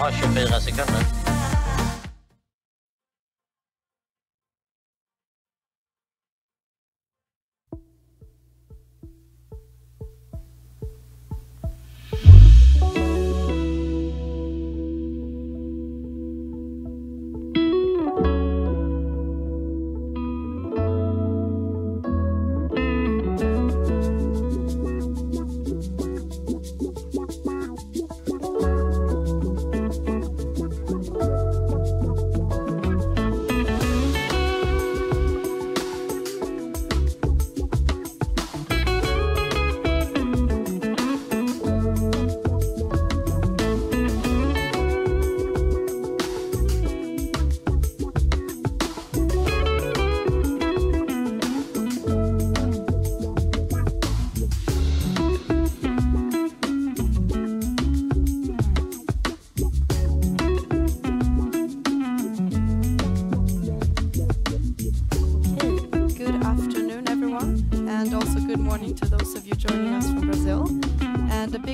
har 24 sekunder.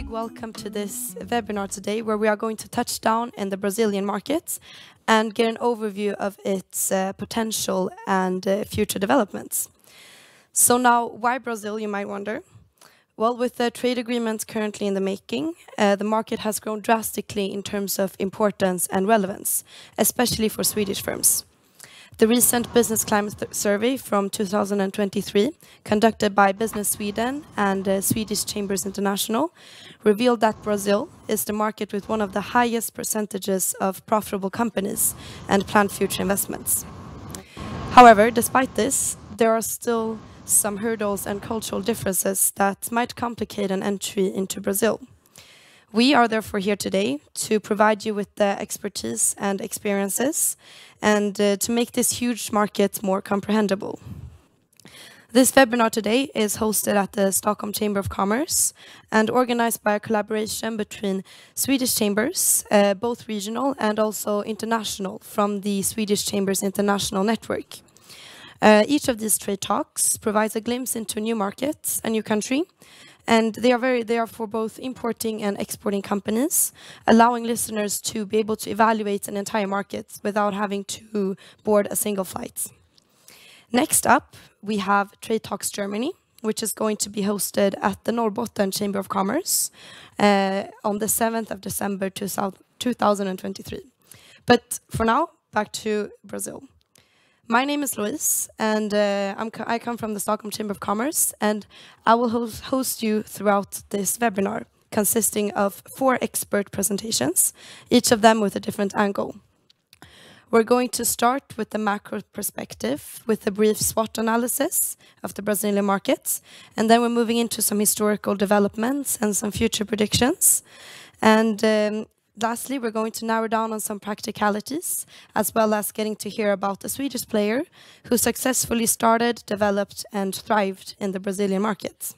Welcome to this webinar today, where we are going to touch down in the Brazilian market and get an overview of its potential and future developments. So now, why Brazil, you might wonder? Well, with the trade agreements currently in the making, the market has grown drastically in terms of importance and relevance, especially for Swedish firms. The recent Business Climate Survey from 2023, conducted by Business Sweden and Swedish Chambers International, revealed that Brazil is the market with one of the highest percentages of profitable companies and planned future investments. However, despite this, there are still some hurdles and cultural differences that might complicate an entry into Brazil. We are therefore here today to provide you with the expertise and experiences and to make this huge market more comprehensible. This webinar today is hosted at the Stockholm Chamber of Commerce and organized by a collaboration between Swedish Chambers, both regional and also international, from the Swedish Chambers International Network. Each of these trade talks provides a glimpse into a new market, a new country, and they are for both importing and exporting companies, allowing listeners to be able to evaluate an entire market without having to board a single flight. Next up, we have Trade Talks Germany, which is going to be hosted at the Norrbotten Chamber of Commerce on the 7th of December 2023. But for now, back to Brazil. My name is Louise, and I come from the Stockholm Chamber of Commerce, and I will host you throughout this webinar, consisting of 4 expert presentations, each of them with a different angle. We're going to start with the macro perspective, with a brief SWOT analysis of the Brazilian market, and then we're moving into some historical developments and some future predictions. And lastly, we're going to narrow down on some practicalities, as well as getting to hear about a Swedish player who successfully started, developed, and thrived in the Brazilian market.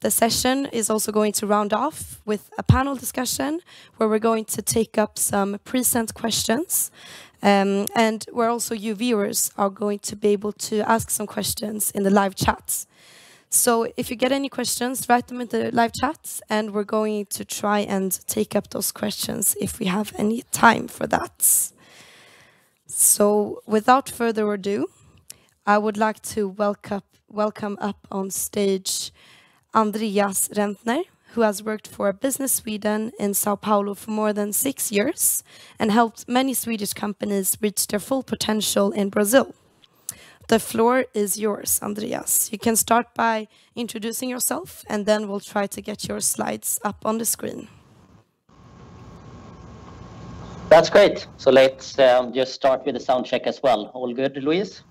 The session is also going to round off with a panel discussion where we're going to take up some pre-sent questions, and where also you viewers are going to be able to ask some questions in the live chats. So if you get any questions, write them in the live chats, and we're going to try and take up those questions if we have any time for that. So without further ado, I would like to welcome up on stage Andreas Rentner, who has worked for Business Sweden in Sao Paulo for more than 6 years and helped many Swedish companies reach their full potential in Brazil. The floor is yours, Andreas. You can start by introducing yourself, and then we'll try to get your slides up on the screen. That's great. So let's just start with the sound check as well. All good, Louise?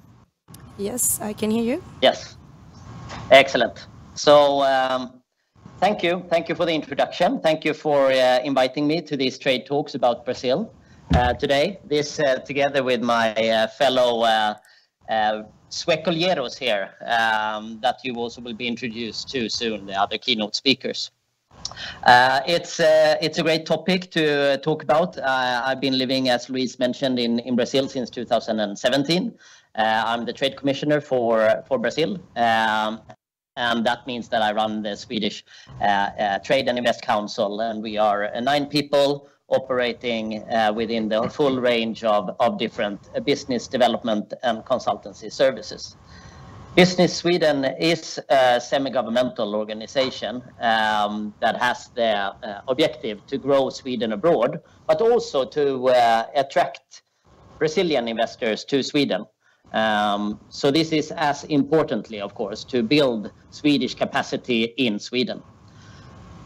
Yes, I can hear you. Yes. Excellent. So thank you. Thank you for the introduction. Thank you for inviting me to these trade talks about Brazil today. This together with my fellow Suecolleros here that you also will be introduced to soon, the other keynote speakers. It's a great topic to talk about. I've been living, as Luis mentioned, in Brazil since 2017. I'm the trade commissioner for Brazil, and that means that I run the Swedish Trade and Invest Council, and we are 9 people operating within the full range of different business development and consultancy services. Business Sweden is a semi-governmental organization that has the objective to grow Sweden abroad, but also to attract Brazilian investors to Sweden. So this is as importantly, of course, to build Swedish capacity in Sweden.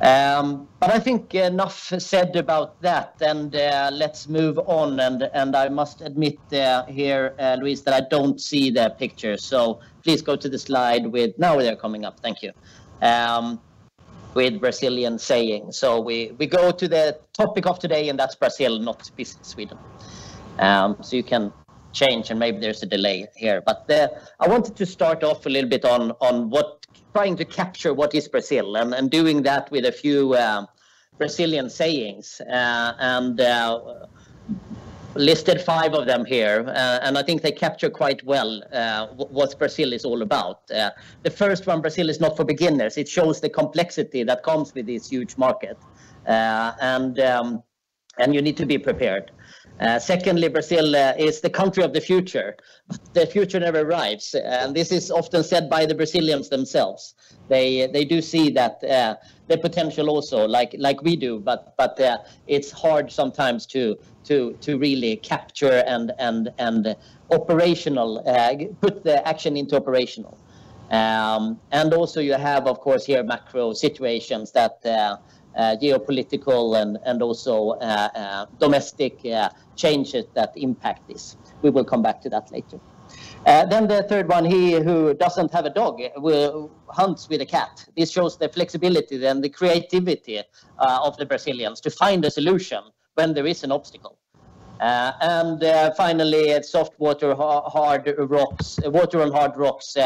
But I think enough said about that, and let's move on. And I must admit here, Louise, that I don't see the picture. So please go to the slide with, now they're coming up, thank you, with Brazilian saying. So we go to the topic of today, and that's Brazil, not Business Sweden. So you can change, and maybe there's a delay here. But I wanted to start off a little bit on trying to capture what is Brazil, and doing that with a few Brazilian sayings, and listed 5 of them here, and I think they capture quite well what Brazil is all about. The first one, Brazil is not for beginners. It shows the complexity that comes with this huge market, and you need to be prepared. Secondly, Brazil is the country of the future, but the future never arrives. And this is often said by the Brazilians themselves. They do see that the potential also, like we do, but it's hard sometimes to really capture and operational, put the action into operational. And also you have, of course, here macro situations that geopolitical and also domestic changes that impact this. We will come back to that later. Then the third one, he who doesn't have a dog hunts with a cat. This shows the flexibility and the creativity of the Brazilians to find a solution when there is an obstacle. And finally, soft water, hard rocks, water on hard rocks.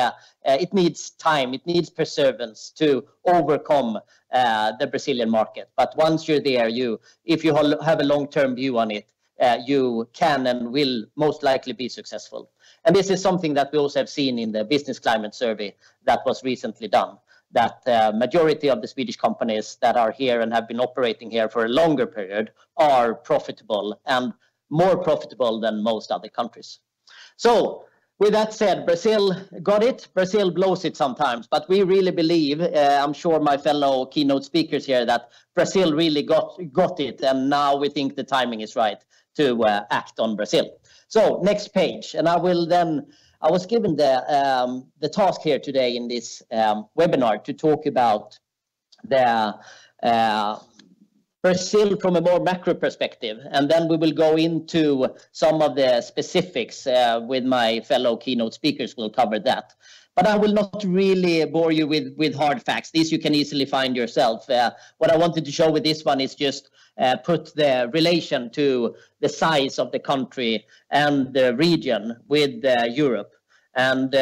It needs time, it needs perseverance to overcome the Brazilian market. But once you're there, if you have a long-term view on it, you can and will most likely be successful. And this is something that we also have seen in the business climate survey that was recently done, that the majority of the Swedish companies that are here and have been operating here for a longer period are profitable, and more profitable than most other countries. So with that said, Brazil got it. Brazil blows it sometimes, but we really believe, I'm sure my fellow keynote speakers here, that Brazil really got it, and now we think the timing is right to act on Brazil. So next page, and I was given the task here today in this webinar to talk about the Brazil from a more macro perspective, and then we will go into some of the specifics with my fellow keynote speakers. Will cover that, but I will not really bore you with hard facts. These you can easily find yourself. What I wanted to show with this one is just put the relation to the size of the country and the region with Europe, and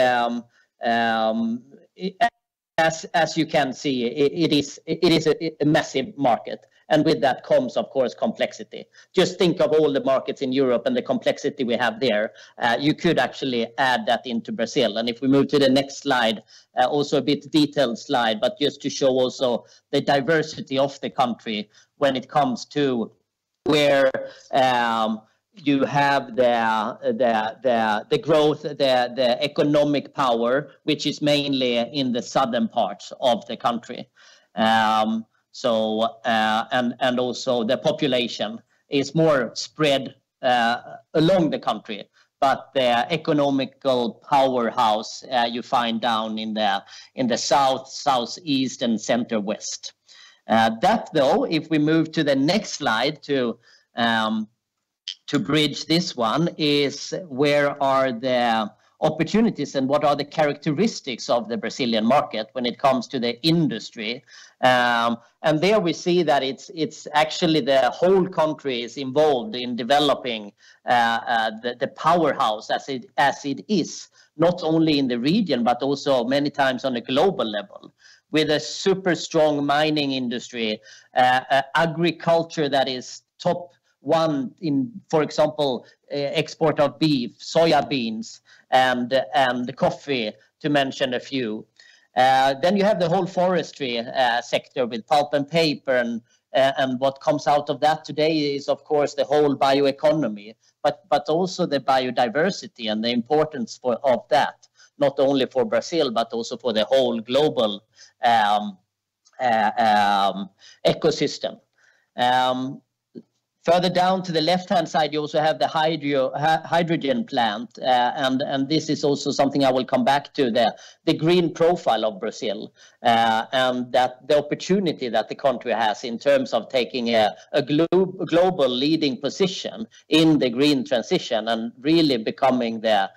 as you can see, it is a massive market. And with that comes, of course, complexity. Just think of all the markets in Europe and the complexity we have there. You could actually add that into Brazil. And if we move to the next slide, also a bit detailed slide, but just to show also the diversity of the country when it comes to where you have the growth, the economic power, which is mainly in the southern parts of the country. So and also the population is more spread along the country, but the economical powerhouse you find down in the south, southeast, and center west. That though, if we move to the next slide to bridge this one, is where are the opportunities and what are the characteristics of the Brazilian market when it comes to the industry. And there we see that it's actually the whole country is involved in developing the powerhouse as it is, not only in the region, but also many times on a global level, with a super strong mining industry, agriculture that is top one in, for example, export of beef, soya beans, and coffee, to mention a few. Then you have the whole forestry sector with pulp and paper, and what comes out of that today is, of course, the whole bioeconomy, but also the biodiversity and the importance of that, not only for Brazil, but also for the whole global ecosystem. Further down to the left-hand side, you also have the hydrogen plant, and this is also something I will come back to, the green profile of Brazil, and that the opportunity that the country has in terms of taking a global leading position in the green transition and really becoming the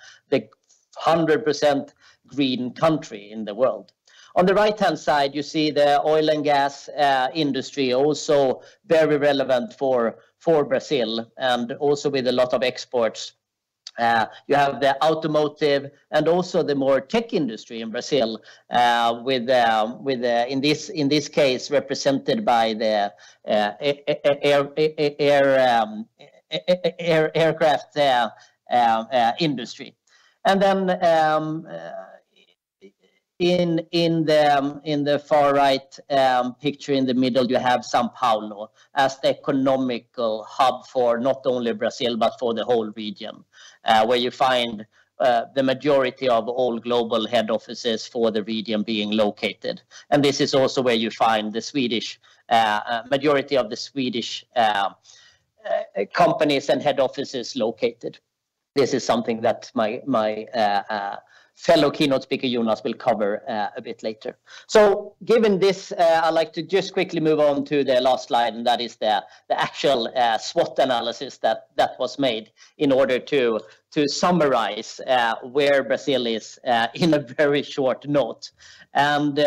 100% green country in the world. On the right-hand side, you see the oil and gas industry, also very relevant for Brazil, and also with a lot of exports. You have the automotive and also the more tech industry in Brazil, with in this case represented by the aircraft industry, and then. In the far right picture in the middle, you have São Paulo as the economical hub for not only Brazil, but for the whole region, where you find the majority of all global head offices for the region being located. And this is also where you find the Swedish, majority of the Swedish companies and head offices located. This is something that my fellow keynote speaker Jonas will cover a bit later. So given this, I'd like to just quickly move on to the last slide, and that is the actual SWOT analysis that was made in order to summarize where Brazil is in a very short note. And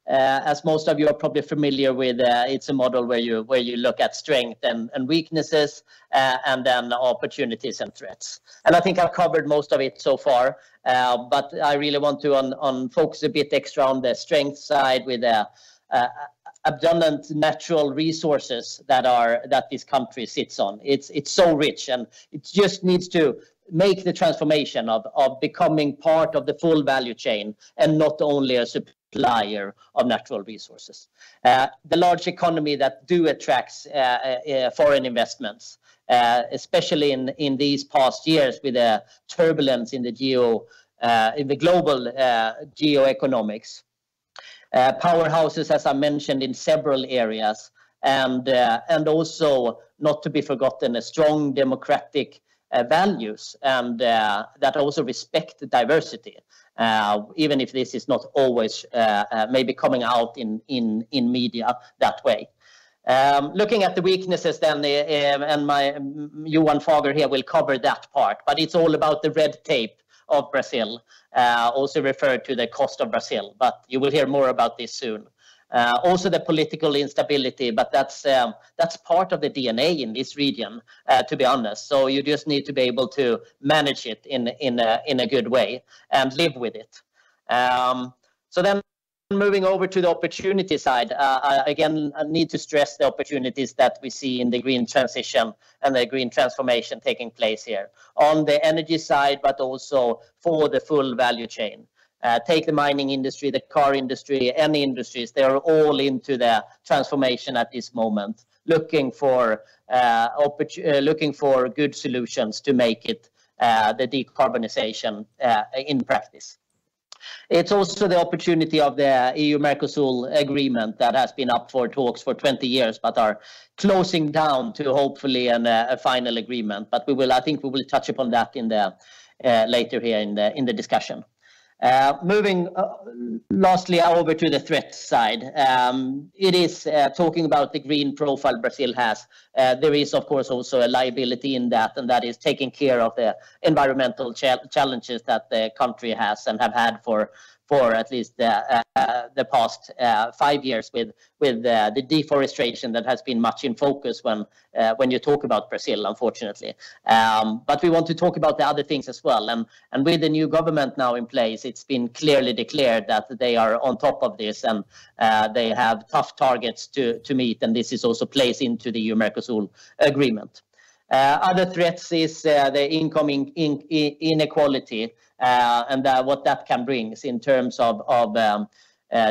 as most of you are probably familiar with, it's a model where you look at strength and weaknesses, and then opportunities and threats. And I think I've covered most of it so far, but I really want to focus a bit extra on the strength side with abundant natural resources that this country sits on. It's so rich, and it just needs to make the transformation of becoming part of the full value chain and not only a supplier of natural resources. The large economy that attracts foreign investments, especially in these past years with the turbulence in the global geoeconomics. Powerhouses, as I mentioned, in several areas, and also not to be forgotten, a strong democratic values, and that also respect diversity, even if this is not always maybe coming out in media that way. Looking at the weaknesses then, and my Johan Fager here will cover that part, but it's all about the red tape of Brazil, also referred to the cost of Brazil, but you will hear more about this soon. Also the political instability, but that's part of the DNA in this region, to be honest. So you just need to be able to manage it in a good way and live with it. So then moving over to the opportunity side, again, I need to stress the opportunities that we see in the green transition and the green transformation taking place here on the energy side, but also for the full value chain. Take the mining industry, the car industry, any industries, they are all into the transformation at this moment, looking for good solutions to make it the decarbonization in practice. It's also the opportunity of the EU-Mercosur agreement that has been up for talks for 20 years, but are closing down to hopefully a final agreement. But I think we will touch upon that in the later here in the discussion. Moving lastly over to the threat side, it is talking about the green profile Brazil has. There is, of course, also a liability in that, and that is taking care of the environmental challenges that the country has and have had for at least the past 5 years with the deforestation that has been much in focus when you talk about Brazil, unfortunately. But we want to talk about the other things as well. And with the new government now in place, it's been clearly declared that they are on top of this, and they have tough targets to meet. And this is also plays into the EU-Mercosur agreement. Other threats is the incoming inequality and what that can bring in terms of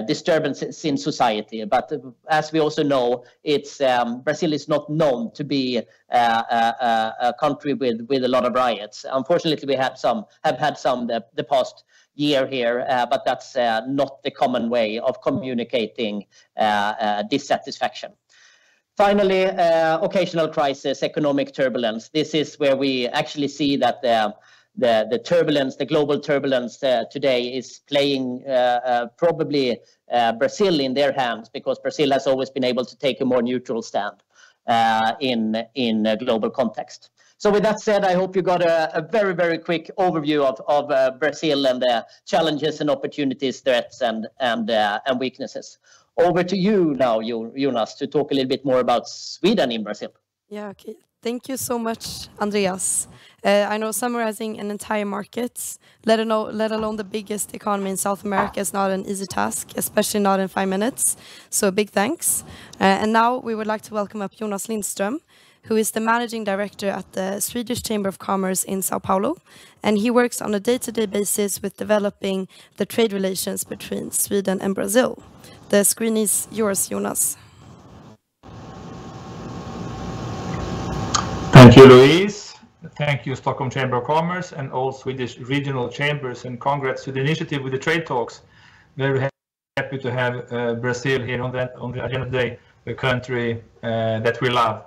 disturbances in society. But as we also know, Brazil is not known to be a country with a lot of riots. Unfortunately, we have had some the past year here, but that's not the common way of communicating dissatisfaction. Finally, occasional crisis, economic turbulence. This is where we actually see that the turbulence, the global turbulence today is playing probably Brazil in their hands, because Brazil has always been able to take a more neutral stand in a global context. So with that said, I hope you got a very, very quick overview of Brazil and the challenges and opportunities, threats and weaknesses. Over to you now, Jonas, to talk a little bit more about Sweden in Brazil. Yeah, okay. Thank you so much, Andreas. I know summarizing an entire market, let alone the biggest economy in South America, is not an easy task, especially not in 5 minutes. So big thanks. And now we would like to welcome up Jonas Lindström, who is the managing director at the Swedish Chamber of Commerce in Sao Paulo. And he works on a day-to-day basis with developing the trade relations between Sweden and Brazil. The screen is yours, Jonas. Thank you, Louise. Thank you, Stockholm Chamber of Commerce and all Swedish regional chambers, and congrats to the initiative with the trade talks. Very happy to have Brazil here on the agenda today, the country that we love.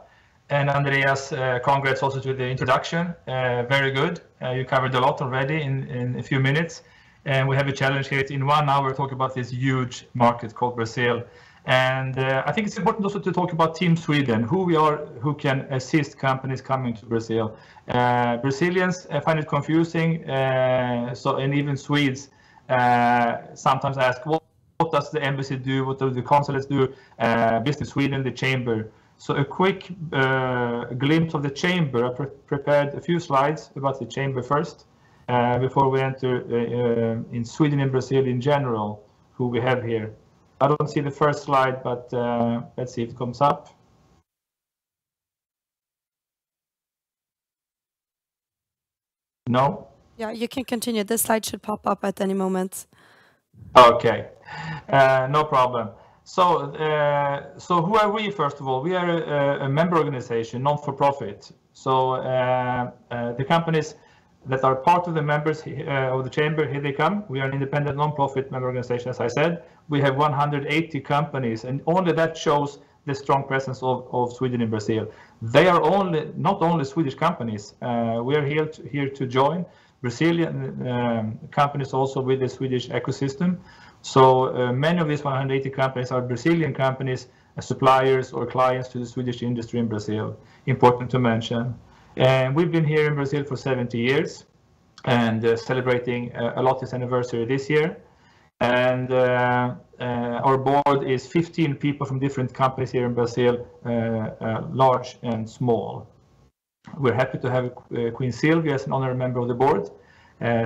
And Andreas, congrats also to the introduction. Very good. You covered a lot already in a few minutes. And we have a challenge here in 1 hour to talk about this huge market called Brazil. And I think it's important also to talk about Team Sweden, who we are, who can assist companies coming to Brazil. Brazilians find it confusing, and even Swedes sometimes ask, what does the embassy do? What do the consulates do? Business Sweden, the chamber. So a quick glimpse of the chamber. I prepared a few slides about the chamber first, before we enter in Sweden and Brazil in general, who we have here. I don't see the first slide, but let's see if it comes up. No? Yeah, you can continue. The slide should pop up at any moment. Okay, no problem. So who are we, first of all? We are a member organization, non-for-profit. So the companies that are part of the members of the chamber, here they come. We are an independent non-profit member organization, as I said. We have 180 companies, and only that shows the strong presence of Sweden in Brazil. They are not only Swedish companies. We are here to join Brazilian companies also with the Swedish ecosystem. So many of these 180 companies are Brazilian companies, suppliers or clients to the Swedish industry in Brazil. Important to mention. And we've been here in Brazil for 70 years and celebrating a lot this anniversary this year. And our board is 15 people from different companies here in Brazil, large and small. We're happy to have Queen Sylvia as an honorary member of the board.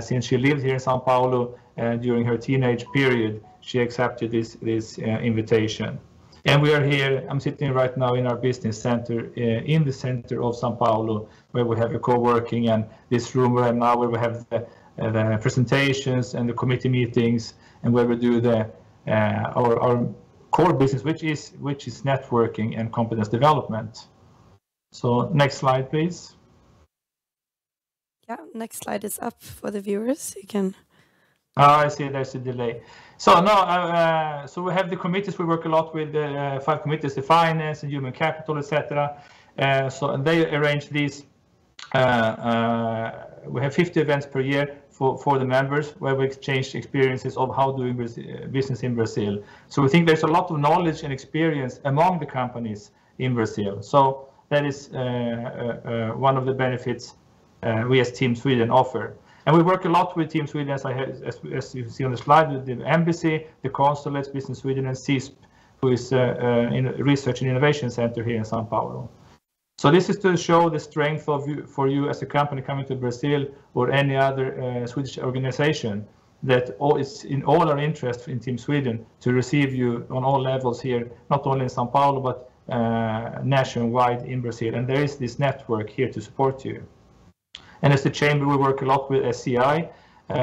Since she lived here in Sao Paulo during her teenage period, she accepted this invitation. And we are here, I'm sitting right now in our business center in the center of Sao Paulo, where we have a co-working, and this room where I'm now, where we have the presentations and the committee meetings, and where we do our core business, which is networking and competence development. So next slide, please. Yeah, next slide is up for the viewers. You can. I see there's a delay. So no, so we have the committees. We work a lot with 5 committees: the finance and human capital, etc. So they arrange these. We have 50 events per year for the members, where we exchange experiences of how doing business in Brazil. So we think there's a lot of knowledge and experience among the companies in Brazil. So that is one of the benefits we as Team Sweden offer. And we work a lot with Team Sweden, as you see on the slide, with the embassy, the consulates, Business Sweden, and CISP, who is in Research and Innovation Center here in Sao Paulo. So this is to show the strength for you as a company coming to Brazil, or any other Swedish organization, that it's in all our interest in Team Sweden to receive you on all levels here, not only in Sao Paulo, but nationwide in Brazil, and there is this network here to support you. And as the chamber, we work a lot with SCI,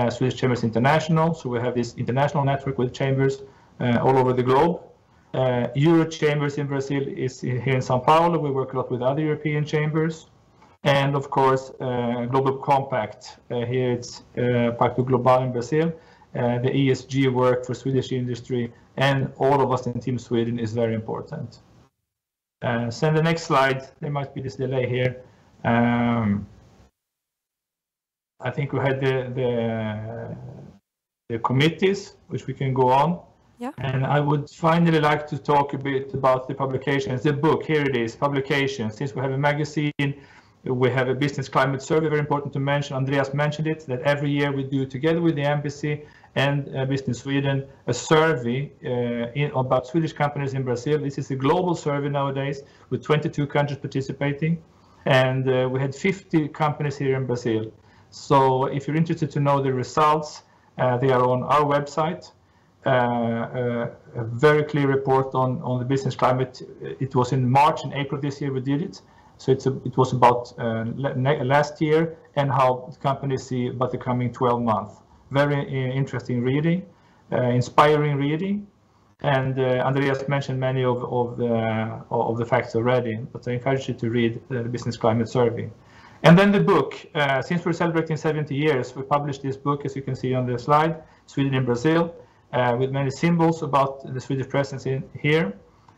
Swedish Chambers International, so we have this international network with chambers all over the globe. Euro Chambers in Brazil is here in Sao Paulo. We work a lot with other European chambers. And of course, Global Compact, here it's Pacto Global in Brazil. The ESG work for Swedish industry and all of us in Team Sweden is very important. So in the next slide, there might be this delay here. I think we had the committees, which we can go on. Yeah. And I would finally like to talk a bit about the publications. The book, here it is, publications. Since we have a magazine, we have a business climate survey, very important to mention. Andreas mentioned it, that every year we do together with the embassy and Business Sweden a survey about Swedish companies in Brazil. This is a global survey nowadays with 22 countries participating. And we had 50 companies here in Brazil. So if you're interested to know the results, they are on our website. A very clear report on the business climate. It was in March and April this year we did it. So it was about last year and how companies see about the coming 12 months. Very interesting reading, inspiring reading. And Andreas mentioned many of the facts already, but I encourage you to read the Business Climate Survey. And then the book, since we're celebrating 70 years, we published this book, as you can see on the slide, Sweden in Brazil, with many symbols about the Swedish presence in here.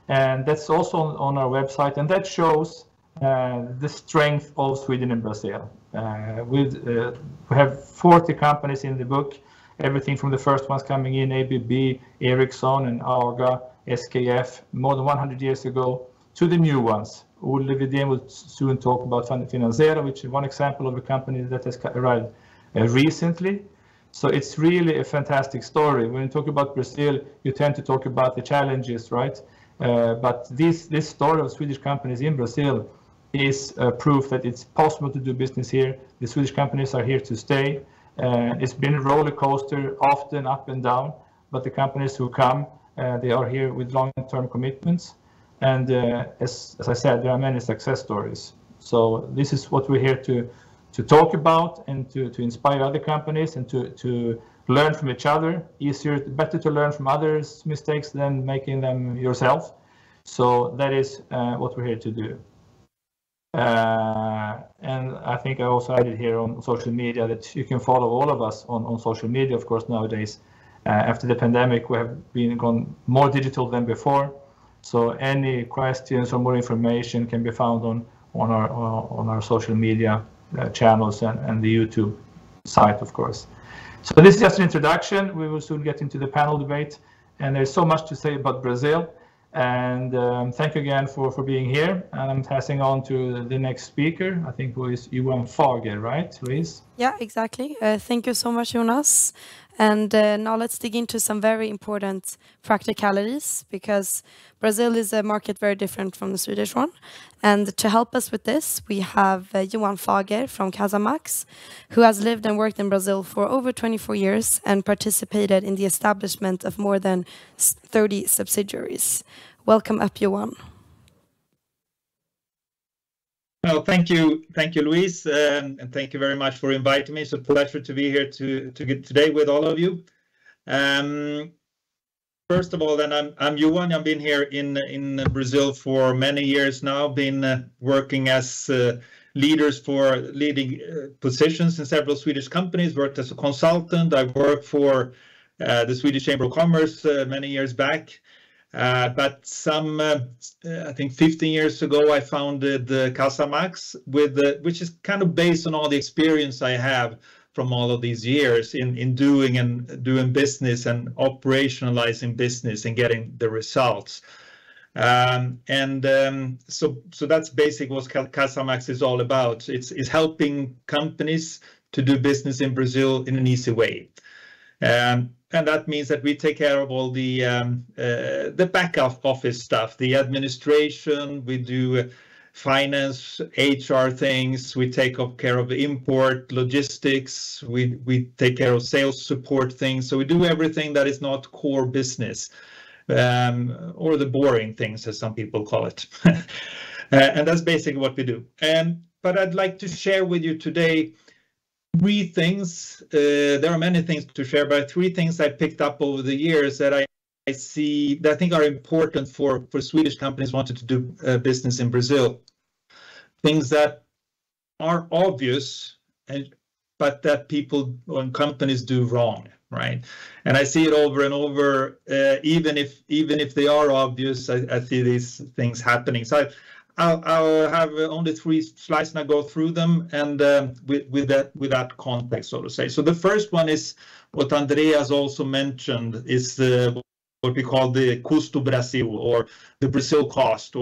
And that's also on our website, and that shows the strength of Sweden and Brazil. We have 40 companies in the book, everything from the first ones coming in, ABB, Ericsson and AGA, SKF, more than 100 years ago, to the new ones. Olle Widén will soon talk about Finanzera, which is one example of a company that has arrived recently. So it's really a fantastic story. When you talk about Brazil, you tend to talk about the challenges, right? But this story of Swedish companies in Brazil is proof that it's possible to do business here. The Swedish companies are here to stay. It's been a roller coaster, often up and down, but the companies who come, they are here with long-term commitments. And as I said, there are many success stories. So this is what we're here to talk about and to inspire other companies and to learn from each other. Better to learn from others' mistakes than making them yourself. So that is what we're here to do. And I think I also added here on social media that you can follow all of us on social media, of course, nowadays. After the pandemic, we have gone more digital than before. So any questions or more information can be found on our social media channels and the YouTube site, of course. So this is just an introduction. We will soon get into the panel debate, and there's so much to say about Brazil. And thank you again for being here. And I'm passing on to the next speaker, I think, who is Johan Fager, right, Louise? Yeah, exactly. Thank you so much, Jonas. And now let's dig into some very important practicalities, because Brazil is a market very different from the Swedish one. And to help us with this, we have Johan Fager from Casamax, who has lived and worked in Brazil for over 24 years and participated in the establishment of more than 30 subsidiaries. Welcome up, Johan. Well, thank you, Louise, and thank you very much for inviting me. It's a pleasure to be here today with all of you. First of all, then I'm Johan. I've been here in Brazil for many years now. Been working as leaders for leading positions in several Swedish companies. Worked as a consultant. I worked for the Swedish Chamber of Commerce many years back. But I think 15 years ago, I founded Casamax, which is kind of based on all the experience I have from all of these years in doing business and operationalizing business and getting the results. So that's basically what Casamax is all about. It's helping companies to do business in Brazil in an easy way. And that means that we take care of all the back office stuff, the administration. We do finance, HR things. We take care of import, logistics. We take care of sales support things. So we do everything that is not core business. or the boring things, as some people call it. And that's basically what we do. But I'd like to share with you today 3 things. There are many things to share, but 3 things I picked up over the years that I see that I think are important for Swedish companies wanting to do business in Brazil. Things that are obvious, but that people and companies do wrong, right? And I see it over and over. Even if they are obvious, I see these things happening. So I'll have only 3 slides and I go through them, and with that context, so to say. So the first one is what Andreas also mentioned, is what we call the custo Brasil, or the Brazil cost,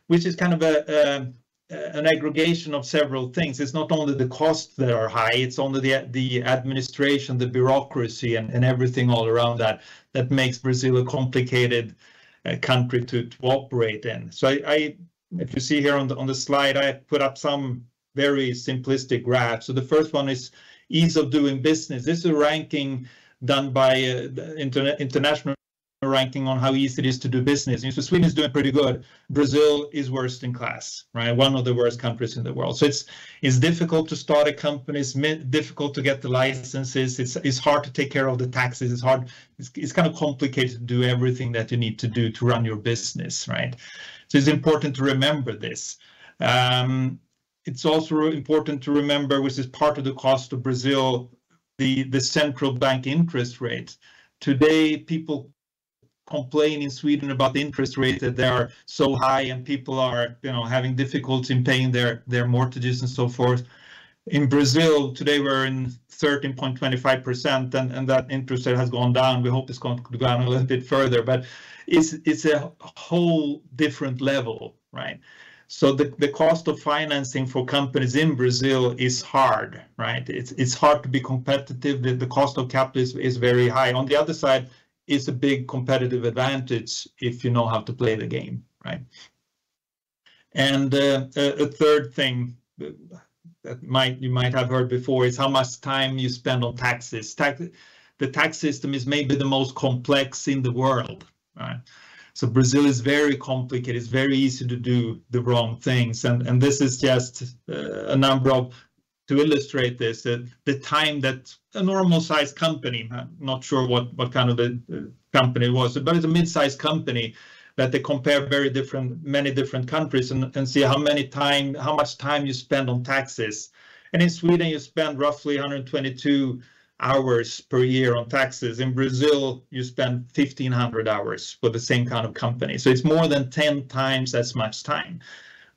which is kind of an aggregation of several things. It's not only the costs that are high, it's only the administration, the bureaucracy, and everything all around that makes Brazil a complicated country to operate in. So if you see here on the slide, I put up some very simplistic graphs. So the first one is ease of doing business. This is a ranking done by the international ranking on how easy it is to do business. And so Sweden is doing pretty good. Brazil is worst in class, right? One of the worst countries in the world. So it's difficult to start a company. It's difficult to get the licenses. It's hard to take care of the taxes. It's hard. It's kind of complicated to do everything that you need to do to run your business, right? So it's important to remember this. It's also important to remember, which is part of the cost of Brazil, the central bank interest rate. Today, people complain in Sweden about the interest rate, that they are so high and people are, having difficulty in paying their mortgages and so forth. In Brazil today we're in 13.25%, and that interest rate has gone down. We hope it's going to go down a little bit further, but it's a whole different level, right? So the cost of financing for companies in Brazil is hard, right? It's hard to be competitive. The cost of capital is very high. On the other side, it's a big competitive advantage if you know how to play the game, right? And a third thing that you might have heard before is how much time you spend on taxes. The tax system is maybe the most complex in the world, right? So Brazil is very complicated. It's very easy to do the wrong things, and this is just a number of, to illustrate this, the time that a normal sized company, I'm not sure what kind of a company it was, but it's a mid-sized company, that they compare many different countries and see how much time you spend on taxes. And in Sweden, you spend roughly 122 hours per year on taxes. In Brazil, you spend 1,500 hours for the same kind of company. So it's more than 10 times as much time,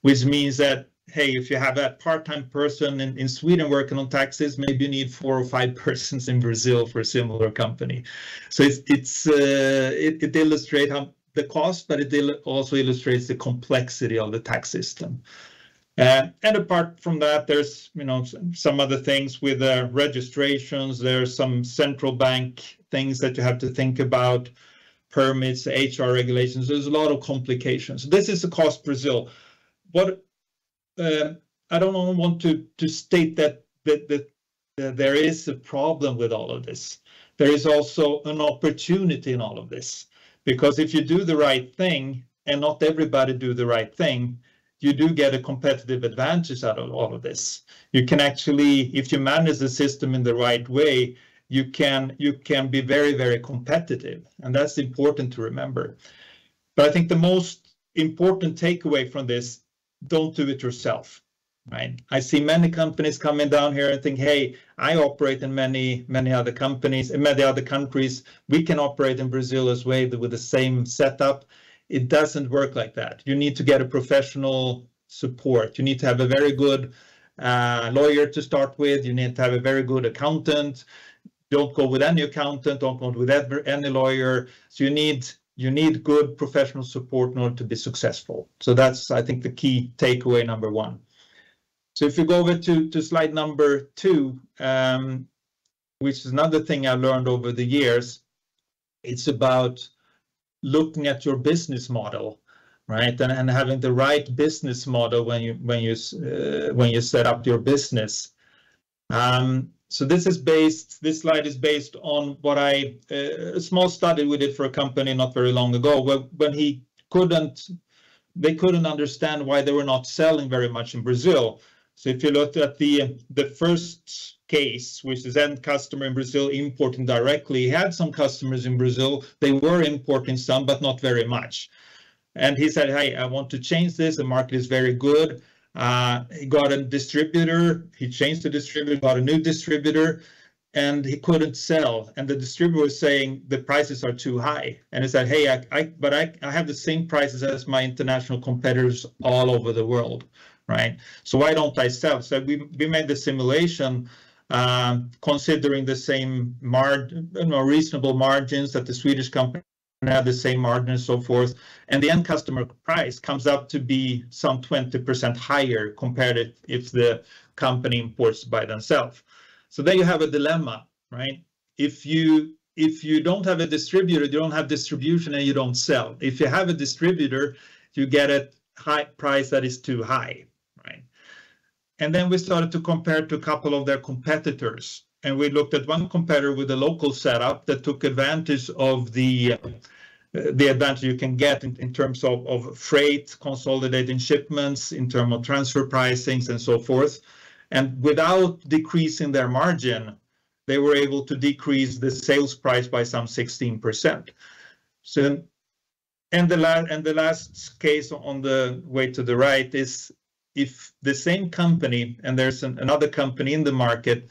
which means that, hey, if you have a part-time person in Sweden working on taxes, maybe you need 4 or 5 persons in Brazil for a similar company. So it illustrates the cost, but it also illustrates the complexity of the tax system. And apart from that, there's some other things with registrations. There's some central bank things that you have to think about, permits, HR regulations. There's a lot of complications. This is the cost Brazil. I don't want to state that there is a problem with all of this. There is also an opportunity in all of this, because if you do the right thing, and not everybody do the right thing, you do get a competitive advantage out of all of this. You can actually, if you manage the system in the right way, you can be very, very competitive, and that's important to remember. But I think the most important takeaway from this: don't do it yourself, right? I see many companies coming down here and think, hey, I operate in many other companies, in many other countries. We can operate in Brazil as well with the same setup. It doesn't work like that. You need to get a professional support. You need to have a very good lawyer to start with. You need to have a very good accountant. Don't go with any accountant. Don't go with any lawyer. So you need good professional support in order to be successful. So that's, I think, the key takeaway number 1. So if you go over to slide number 2, which is another thing I learned over the years, it's about looking at your business model, right? And having the right business model when you set up your business. So this slide is based on what a small study we did for a company not very long ago, when they couldn't understand why they were not selling very much in Brazil. So if you looked at the first case, which is end customer in Brazil importing directly, he had some customers in Brazil. They were importing some, but not very much. And he said, hey, I want to change this. The market is very good. He got a distributor. He changed the distributor, got a new distributor, and he couldn't sell. And the distributor was saying the prices are too high. And he said, hey, I have the same prices as my international competitors all over the world, right? So why don't I sell? So we made the simulation considering the same reasonable margins that the Swedish company had, the same margin and so forth, and the end customer price comes up to be some 20% higher compared to if the company imports by themselves. So there you have a dilemma, right? If you don't have a distributor, you don't have distribution and you don't sell. If you have a distributor, you get a high price that is too high, right? And then we started to compare to a couple of their competitors. And we looked at one competitor with a local setup that took advantage of the advantage you can get in terms of freight, consolidating shipments, in terms of transfer pricings and so forth. And without decreasing their margin, they were able to decrease the sales price by some 16%. So, and the last case on the way to the right is if the same company, and there's another company in the market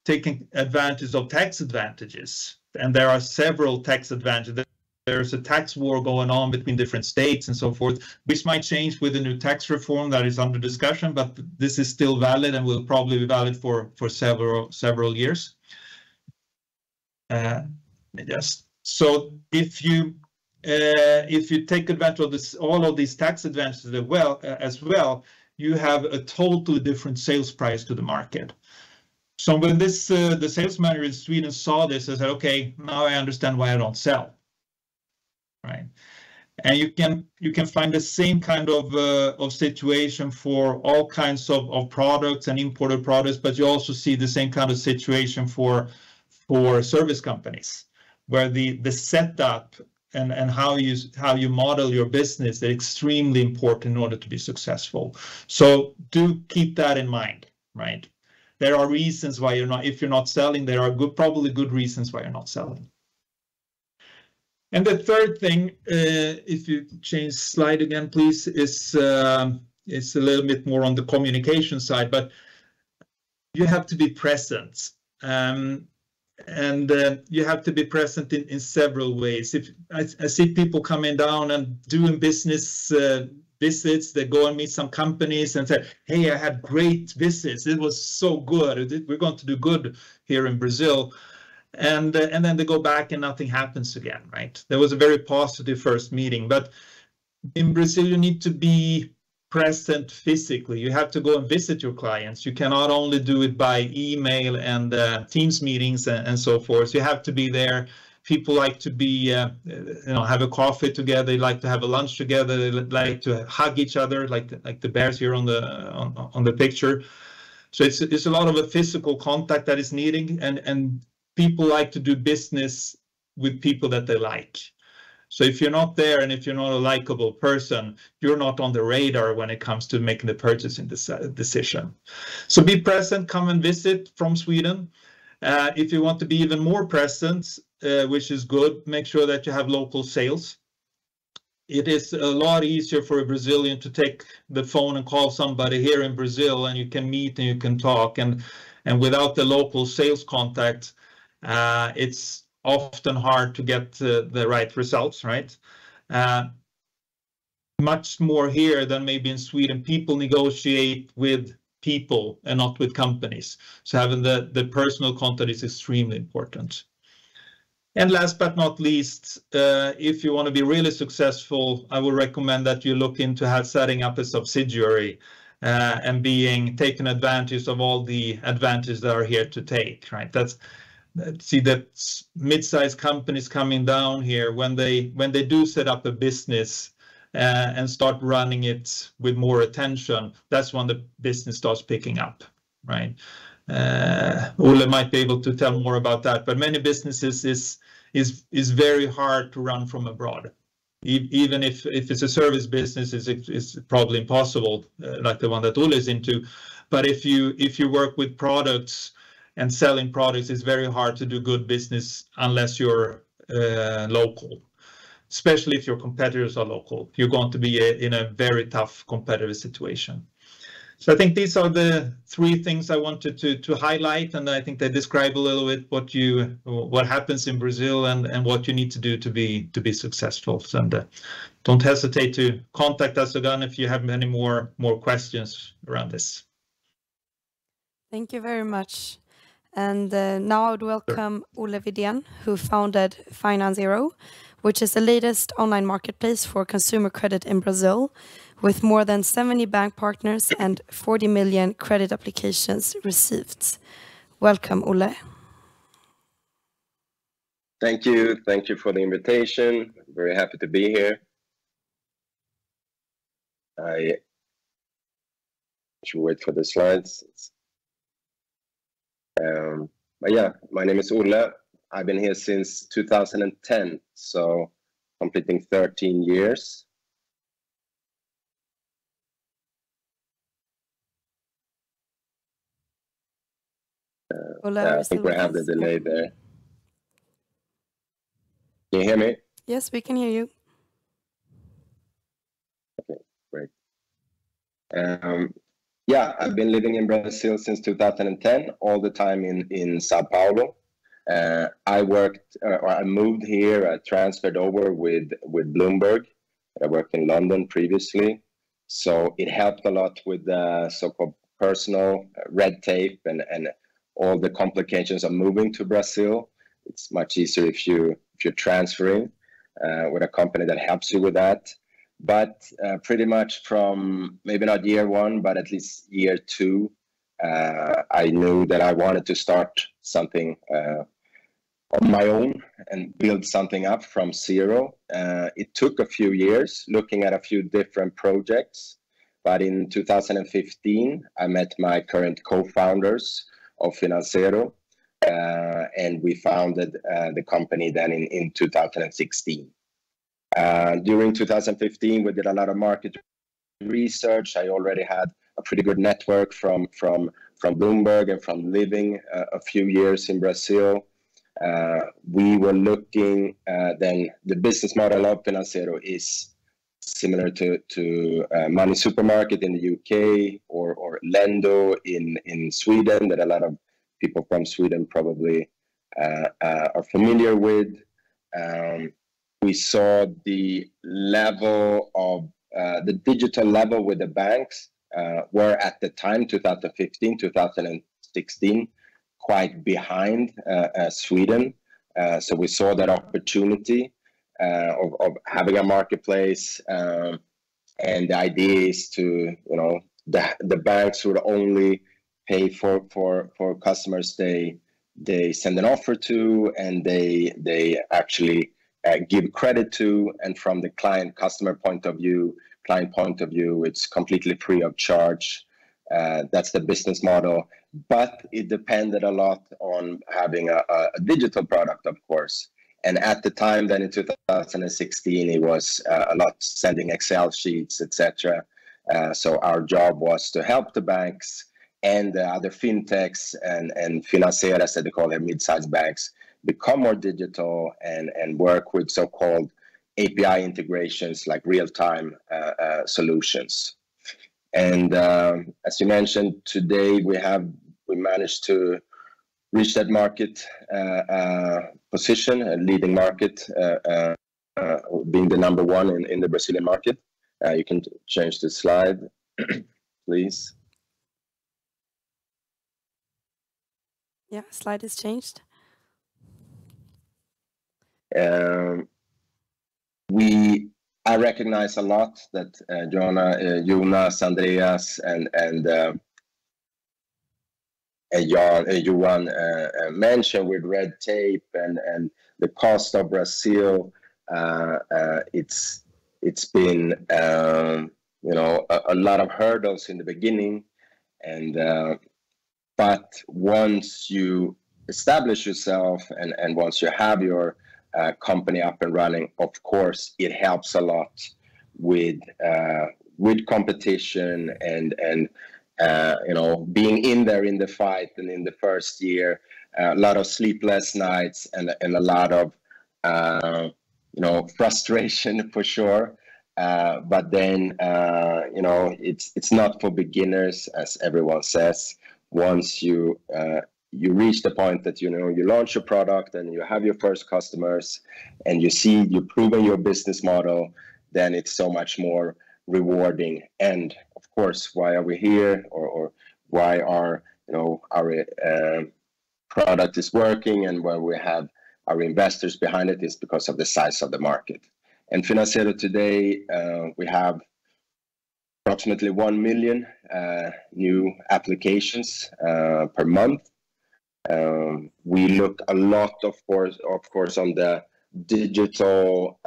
taking advantage of tax advantages, and there are several tax advantages. There's a tax war going on between different states and so forth, which might change with the new tax reform that is under discussion, but this is still valid and will probably be valid for several years. Yes. So if you take advantage of this, all of these tax advantages as well, you have a totally different sales price to the market. So when the sales manager in Sweden saw this, I said, okay, now I understand why I don't sell, right? And you can find the same kind of situation for all kinds of products and imported products, but you also see the same kind of situation for service companies, where the setup and how you model your business is extremely important in order to be successful. So do keep that in mind, right? There are reasons why if you're not selling, there are probably good reasons why you're not selling. And the third thing, if you change slide again, please, is a little bit more on the communication side, but you have to be present. And you have to be present in several ways. If I see people coming down and doing business visits, they go and meet some companies and say, hey, I had great visits. It was so good. We're going to do good here in Brazil. And then they go back and nothing happens again, right? There was a very positive first meeting, but in Brazil, you need to be present physically. You have to go and visit your clients. You cannot only do it by email and Teams meetings and so forth. You have to be there. People like to be, have a coffee together. They like to have a lunch together. They like to hug each other, like the bears here on the picture. So it's a lot of a physical contact that is needed, and people like to do business with people that they like. So if you're not there and if you're not a likable person, you're not on the radar when it comes to making the purchasing decision. So be present, come and visit from Sweden. If you want to be even more present, which is good, make sure that you have local sales. It is a lot easier for a Brazilian to take the phone and call somebody here in Brazil, and you can meet and you can talk. And without the local sales contact, it's often hard to get the right results, right? Much more here than maybe in Sweden. People negotiate with people and not with companies. So having the personal contact is extremely important. And last but not least, if you want to be really successful, I would recommend that you look into setting up a subsidiary and taking advantage of all the advantages that are here to take, right? See that mid-sized companies coming down here, when they do set up a business and start running it with more attention, that's when the business starts picking up, right? Ole might be able to tell more about that, but many businesses is very hard to run from abroad. Even if it's a service business, it's probably impossible, like the one that Ole is into. But if you work with products and selling products, it's very hard to do good business unless you're local. Especially if your competitors are local, you're going to be in a very tough competitive situation. So I think these are the three things I wanted to highlight, and I think they describe a little bit what happens in Brazil and what you need to do to be successful. And don't hesitate to contact us again if you have any more questions around this. Thank you very much. And now I would welcome Ole Widén, who founded FinanceZero, which is the latest online marketplace for consumer credit in Brazil, with more than 70 bank partners and 40 million credit applications received. Welcome, Ole. Thank you. Thank you for the invitation. Very happy to be here. I should wait for the slides. But yeah, my name is Ole. I've been here since 2010, so completing 13 years. I think we have the delay there. Can you hear me? Yes, we can hear you. Okay, great. Yeah, I've been living in Brazil since 2010, all the time in Sao Paulo. I moved here, I transferred over with Bloomberg. I worked in London previously. So it helped a lot with the so-called personal red tape and all the complications of moving to Brazil. It's much easier if you're transferring with a company that helps you with that. But pretty much from maybe not year one, but at least year two, I knew that I wanted to start something on my own and build something up from zero. It took a few years looking at a few different projects. But in 2015, I met my current co-founders of FinanceZero, and we founded the company then in 2016. During 2015, we did a lot of market research. I already had a pretty good network from Bloomberg and from living a few years in Brazil. We were looking, then the business model of FinanceZero is similar to Money Supermarket in the UK or Lendo in Sweden, that a lot of people from Sweden probably are familiar with. We saw the level of the digital level with the banks were at the time, 2015, 2016, quite behind Sweden. So we saw that opportunity of having a marketplace, and the idea is to, the banks would only pay for customers they send an offer to, and they actually give credit to, and from the client point of view, it's completely free of charge. That's the business model, but it depended a lot on having a digital product, of course. And at the time, then in 2016, it was a lot sending Excel sheets, etc. So our job was to help the banks and the other fintechs and financieras, that they call them, mid-sized banks, become more digital and work with so-called API integrations, like real-time solutions. And as you mentioned, today we managed to reach that market position, a leading market, being the number one in the Brazilian market. You can change the slide, please. Yeah, slide is changed. I recognize a lot that Jonas, Andreas, and Johan mentioned with red tape and the cost of Brazil. It's been a lot of hurdles in the beginning, and but once you establish yourself and once you have your company up and running, of course, it helps a lot with competition and being in there in the fight. And in the first year, a lot of sleepless nights and a lot of frustration for sure. But then it's not for beginners, as everyone says. Once you reach the point that you launch your product and you have your first customers and you've proven your business model, then it's so much more rewarding. And of course, why are we here, or why are our product is working and why we have our investors behind it is because of the size of the market. And Financiero today, we have approximately 1 million new applications per month. We look a lot, of course, on the digital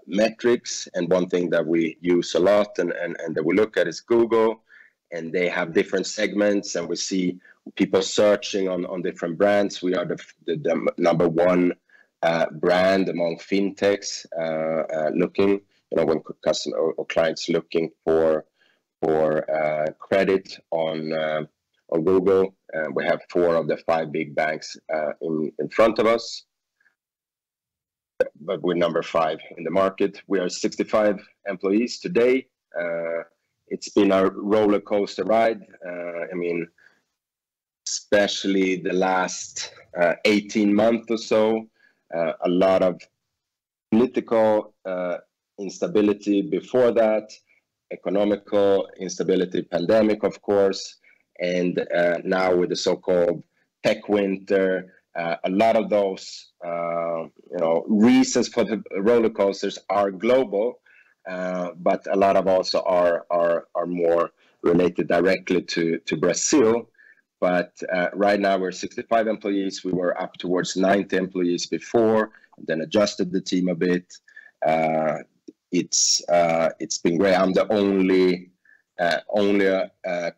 metrics, and one thing that we use a lot and that we look at is Google, and they have different segments, and we see people searching on different brands. We are the number one brand among fintechs looking, when customer or clients looking for credit on Google. We have 4 of the 5 big banks in front of us, but we're number 5 in the market. We are 65 employees today. It's been a roller coaster ride. Especially the last 18 months or so, a lot of political instability before that, economical instability, pandemic, of course, and now with the so-called tech winter, a lot of those reasons for the roller coasters are global, but a lot of also are more related directly to Brazil. But right now we're 65 employees. We were up towards 90 employees before, and then adjusted the team a bit. It's been great. I'm the only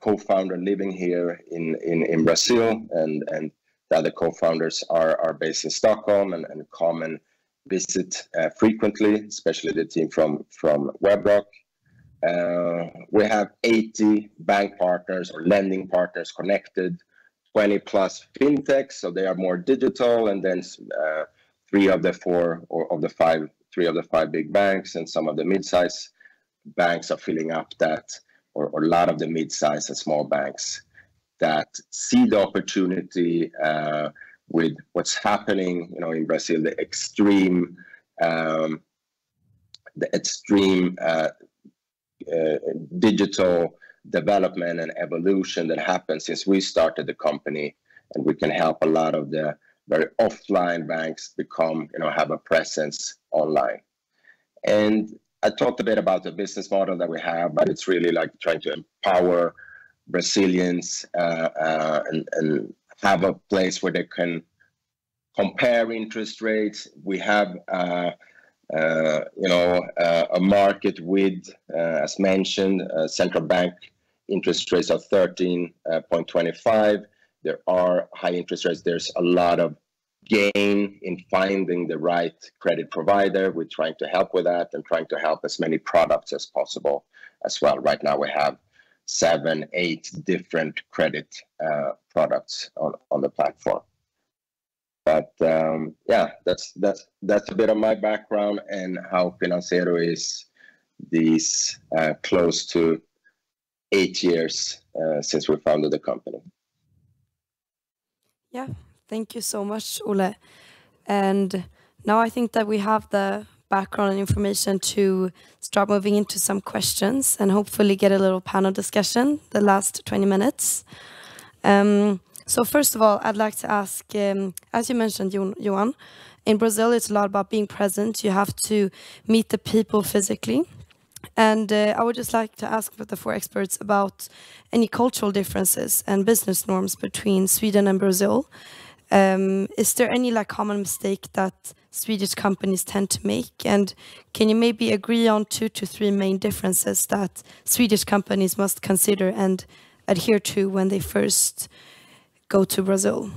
co-founder living here in Brazil, and the other co-founders are based in Stockholm and come and visit frequently, especially the team from Webrock. We have 80 bank partners or lending partners connected, 20 plus fintechs, so they are more digital, and then 3 of the 5 big banks, and some of the mid-size banks are filling up that, or a lot of the mid-size and small banks that see the opportunity with what's happening, in Brazil, the extreme digital development and evolution that happened since we started the company, and we can help a lot of the very offline banks become, have a presence online. And I talked a bit about the business model that we have, but it's really like trying to empower Brazilians and have a place where they can compare interest rates. We have a market with, as mentioned, central bank interest rates of 13.25. There are high interest rates. There's a lot of gain in finding the right credit provider. We're trying to help with that and trying to help as many products as possible as well. Right now we have 7-8 different credit products on the platform. But that's a bit of my background and how Financiero is these close to 8 years since we founded the company. Yeah, thank you so much, Ole. And now I think that we have the background and information to start moving into some questions and hopefully get a little panel discussion the last 20 minutes. So first of all, I'd like to ask, as you mentioned, Johan, in Brazil, it's a lot about being present. You have to meet the people physically. And I would just like to ask the 4 experts about any cultural differences and business norms between Sweden and Brazil. Is there any common mistake that Swedish companies tend to make? And can you maybe agree on 2 to 3 main differences that Swedish companies must consider and adhere to when they first go to Brazil?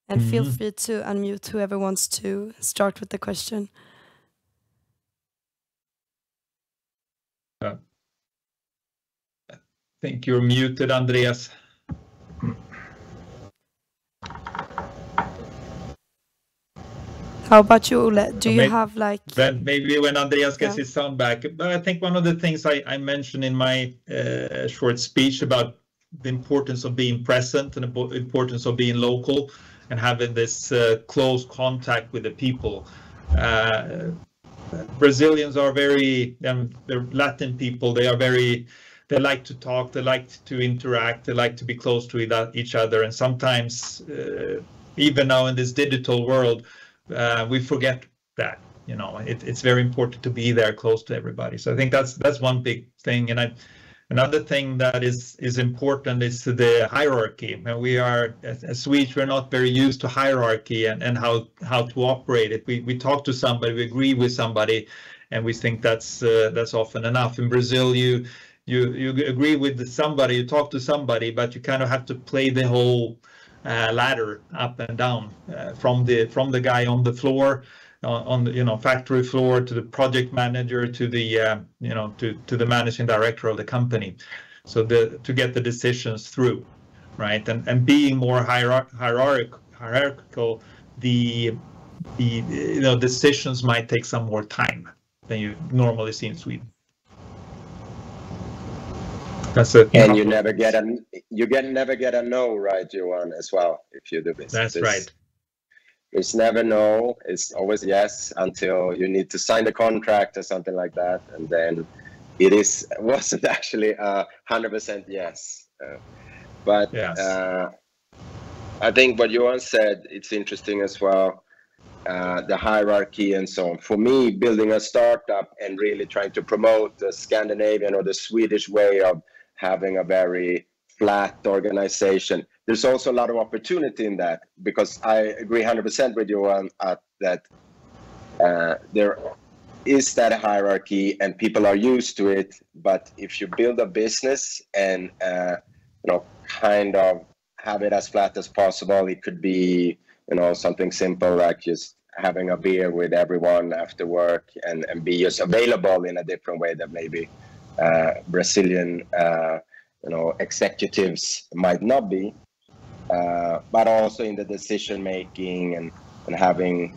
And feel free to unmute whoever wants to start with the question. I think you're muted, Andreas. How about you, Ole? Do you have like... Maybe when Andreas gets his sound back. But I think one of the things I mentioned in my short speech about the importance of being present and the importance of being local and having this close contact with the people. Brazilians are very, they're Latin people, they like to talk, they like to interact, they like to be close to each other. And sometimes, even now in this digital world, we forget that, you know, it's very important to be there close to everybody. So I think that's one big thing. And another thing that is important is the hierarchy. And we are, as Swedes, we're not very used to hierarchy and how to operate it. We talk to somebody, we agree with somebody, and we think that's often enough. In Brazil, you agree with somebody, you talk to somebody, but you kind of have to play the whole ladder up and down, from the guy on the floor, on the factory floor, to the project manager, to the to the managing director of the company, so to get the decisions through, right? And being more hierarchical, the decisions might take some more time than you normally see in Sweden. That's it. And you never get a no, right, Johan, as well, if you do business. That's right. It's never no, it's always yes, until you need to sign the contract or something like that, and then wasn't actually 100% yes. But yes. I think what Johan said, it's interesting as well, the hierarchy and so on. For me, building a startup and really trying to promote the Scandinavian or the Swedish way of having a very flat organization, there's also a lot of opportunity in that, because I agree 100% with you on that there is that hierarchy and people are used to it. But if you build a business and kind of have it as flat as possible, it could be something simple like just having a beer with everyone after work and be just available in a different way that maybe Brazilian executives might not be, but also in the decision making and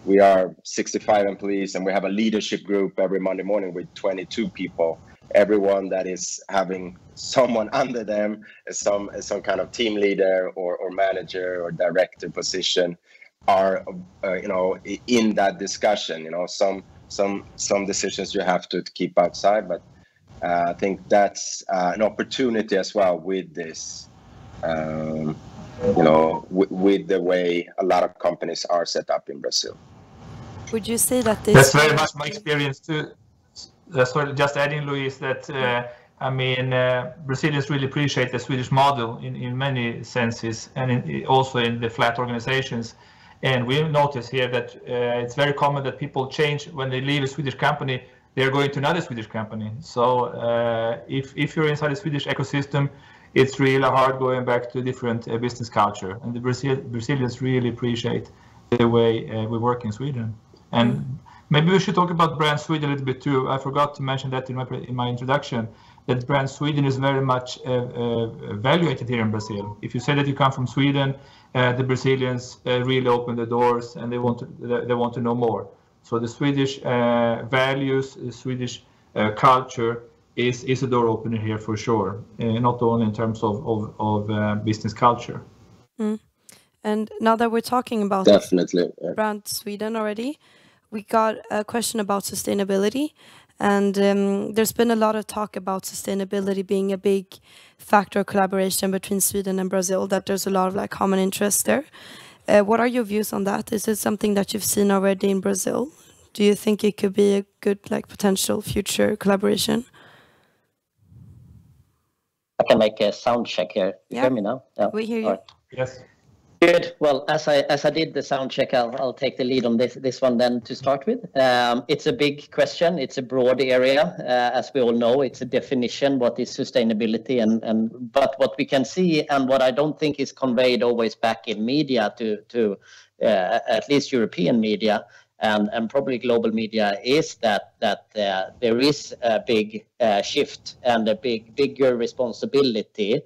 we are 65 employees and we have a leadership group every Monday morning with 22 people. Everyone that is having someone under them as some kind of team leader or manager or director position are in that discussion. Some decisions you have to keep outside, but I think that's an opportunity as well with this, with the way a lot of companies are set up in Brazil. Would you say that this... That's very much my experience too. Sorry, just adding, Louise, that Brazilians really appreciate the Swedish model in many senses, and also in the flat organizations. And we notice here that it's very common that people change when they leave a Swedish company. They're going to another Swedish company. So if you're inside the Swedish ecosystem, it's really hard going back to a different business culture. And the Brazilians really appreciate the way we work in Sweden. And maybe we should talk about Brand Sweden a little bit too. I forgot to mention that in my introduction, that Brand Sweden is very much evaluated here in Brazil. If you say that you come from Sweden, the Brazilians really open the doors and they want to know more. So the Swedish values, the Swedish culture is a door opener here for sure, not only in terms of business culture. And now that we're talking about definitely Brand Sweden already, we got a question about sustainability. And there's been a lot of talk about sustainability being a big factor of collaboration between Sweden and Brazil, that there's a lot of common interests there. What are your views on that? Is it something that you've seen already in Brazil? Do you think it could be a good potential future collaboration? I can make a sound check here. You hear me now? Yeah, we hear you. Yes. Good. Well, as I did the sound check, I'll take the lead on this one then to start with. It's a big question. It's a broad area, as we all know. It's a definition. What is sustainability? But what we can see, and what I don't think is conveyed always back in media to at least European media and probably global media, is that there is a big shift and a bigger responsibility.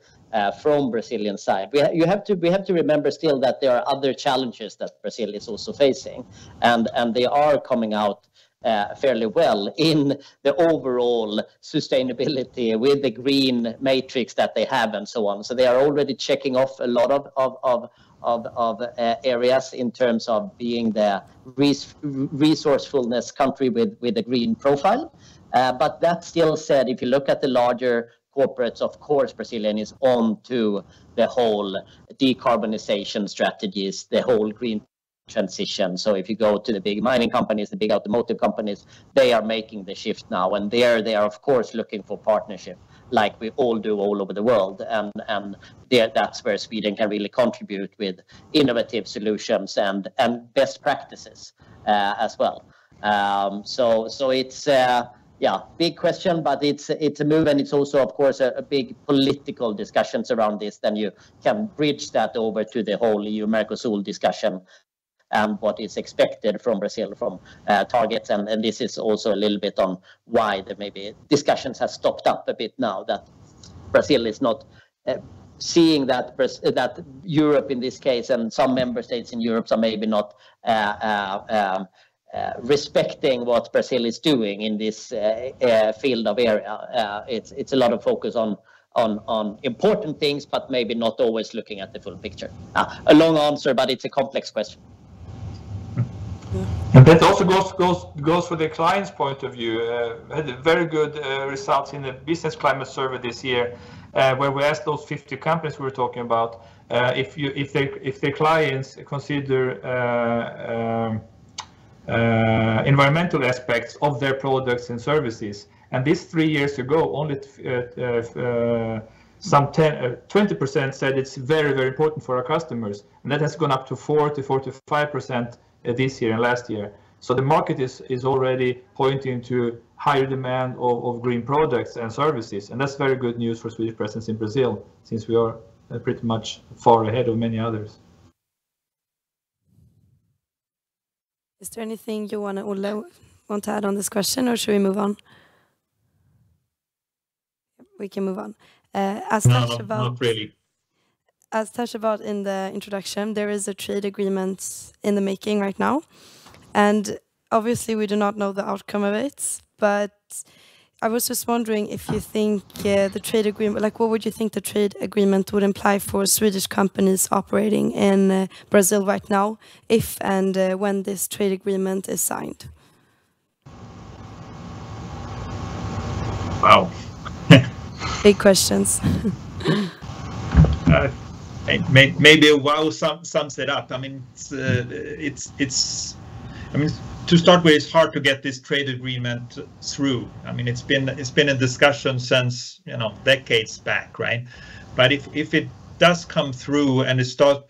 From Brazilian side, we have to remember still that there are other challenges that Brazil is also facing, and they are coming out fairly well in the overall sustainability with the green matrix that they have and so on. So they are already checking off a lot of areas in terms of being the resourcefulness country with a green profile. But that still said, if you look at the larger corporates, of course, Brazilian is on to the whole decarbonization strategies, the whole green transition. So if you go to the big mining companies, the big automotive companies, they are making the shift now. And they are, of course, looking for partnership like we all do all over the world. And that's where Sweden can really contribute with innovative solutions and best practices as well. So it's... big question, but it's a move, and it's also, of course, a big political discussions around this. Then you can bridge that over to the whole EU-Mercosur discussion and what is expected from Brazil from targets. And this is also a little bit on why the maybe discussions have stopped up a bit now, that Brazil is not seeing that Europe in this case and some member states in Europe are maybe not respecting what Brazil is doing in this field of area. It's a lot of focus on important things, but maybe not always looking at the full picture. A long answer, but it's a complex question. And that also goes for the client's point of view. Had very good results in the business climate survey this year, where we asked those 50 companies we were talking about if their clients consider environmental aspects of their products and services. And this 3 years ago, only some 20% said it's very, very important for our customers. And that has gone up to 40-45% this year and last year. So the market is already pointing to higher demand of green products and services. And that's very good news for Swedish presence in Brazil, since we are pretty much far ahead of many others. Is there anything you and Olle want to add on this question, or should we move on? We can move on. Not really. As touched about in the introduction, there is a trade agreement in the making right now. And obviously we do not know the outcome of it, but I was just wondering if you think the trade agreement, like what would you think the trade agreement would imply for Swedish companies operating in Brazil right now, if and when this trade agreement is signed? Wow. Big questions. Maybe a wow sums it up. I mean, to start with, it's hard to get this trade agreement through. I mean, it's been a discussion since decades back, right? But if it does come through and it starts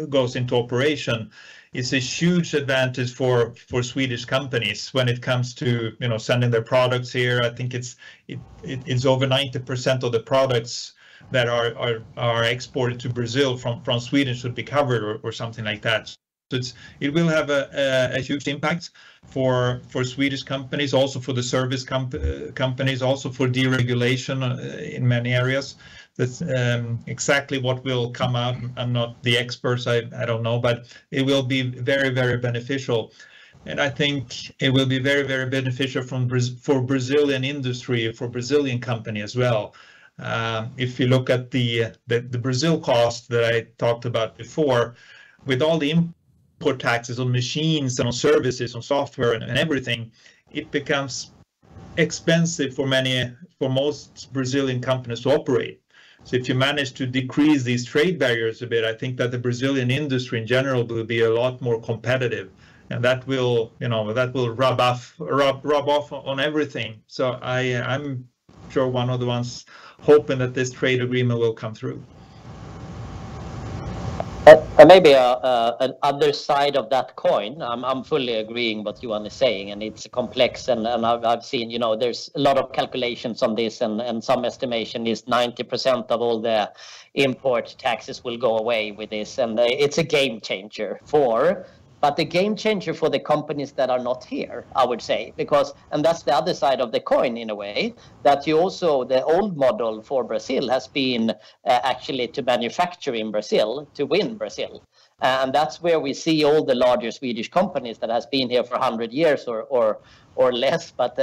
goes into operation, it's a huge advantage for Swedish companies when it comes to sending their products here. I think it's over 90% of the products that are exported to Brazil from Sweden should be covered or something like that. So it will have a huge impact for Swedish companies, also for the service companies, also for deregulation in many areas. That's exactly what will come out. I'm not the expert, I don't know, but it will be very, very beneficial. And I think it will be very, very beneficial for Brazilian industry, for Brazilian company as well. If you look at the Brazil cost that I talked about before, with all the import taxes on machines and on services, on software and everything, it becomes expensive for most Brazilian companies to operate. So if you manage to decrease these trade barriers a bit, I think that the Brazilian industry in general will be a lot more competitive, and that will rub off on everything. So I'm sure one of the ones hoping that this trade agreement will come through. Maybe an other side of that coin. I'm fully agreeing what Johan is saying, and it's complex. And I've seen, there's a lot of calculations on this, and some estimation is 90% of all the import taxes will go away with this, and it's a game changer but the game changer for the companies that are not here, I would say, and that's the other side of the coin in a way, that the old model for Brazil has been actually to manufacture in Brazil, to win Brazil. And that's where we see all the larger Swedish companies that has been here for 100 years or less, but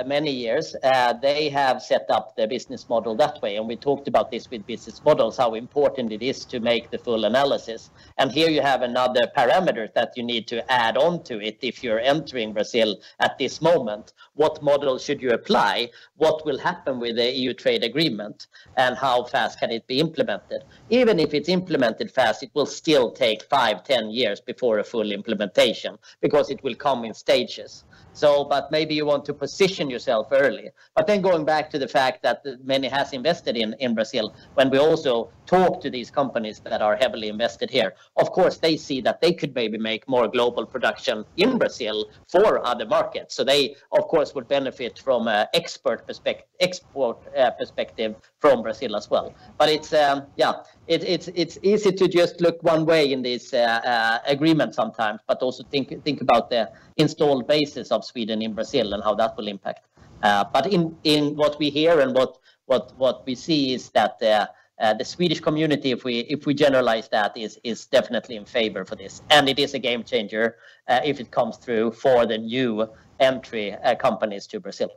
many years, they have set up their business model that way. And we talked about this with business models, how important it is to make the full analysis. And here you have another parameter that you need to add on to it if you're entering Brazil at this moment. What model should you apply? What will happen with the EU trade agreement? And how fast can it be implemented? Even if it's implemented fast, it will still take 5-10 years before a full implementation, because it will come in stages. So, but maybe you want to position yourself early. But then going back to the fact that many has invested in Brazil, when we also talk to these companies that are heavily invested here, of course, they see that they could maybe make more global production in Brazil for other markets. So they, of course, would benefit from an export perspective from Brazil as well. But it's easy to just look one way in this agreement sometimes, but also think about the installed basis of Sweden in Brazil and how that will impact. But in what we hear and what we see is that the Swedish community, if we generalize that, is definitely in favor for this, and it is a game changer if it comes through for the new entry companies to Brazil.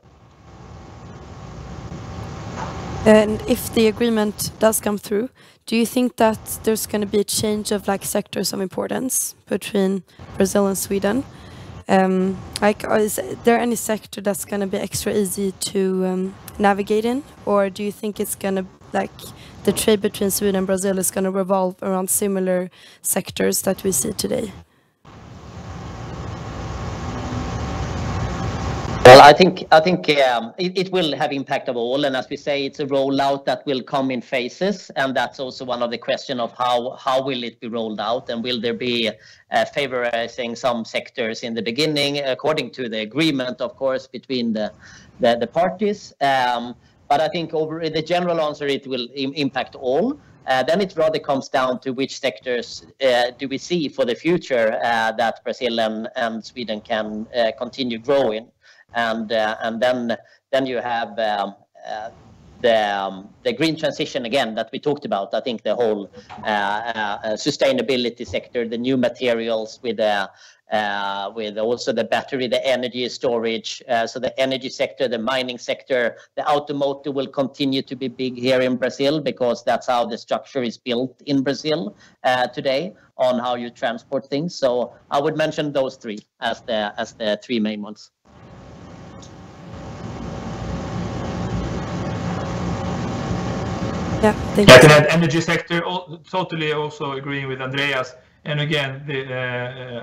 And if the agreement does come through, do you think that there's going to be a change of sectors of importance between Brazil and Sweden? Is there any sector that's going to be extra easy to navigate in, or do you think it's going to the trade between Sweden and Brazil is going to revolve around similar sectors that we see today? Well, I think it will have impact of all, and as we say, it's a rollout that will come in phases, and that's also one of the question of how will it be rolled out, and will there be favorizing some sectors in the beginning according to the agreement, of course, between the parties. But I think over the general answer, it will impact all. Then it rather comes down to which sectors do we see for the future that Brazil and Sweden can continue growing. And then you have the green transition again that we talked about. I think the whole sustainability sector, the new materials with also the battery, the energy storage. So the energy sector, the mining sector, the automotive will continue to be big here in Brazil, because that's how the structure is built in Brazil today on how you transport things. So I would mention those three as the three main ones. Yeah, I can add energy sector. Totally also agreeing with Andreas. And again,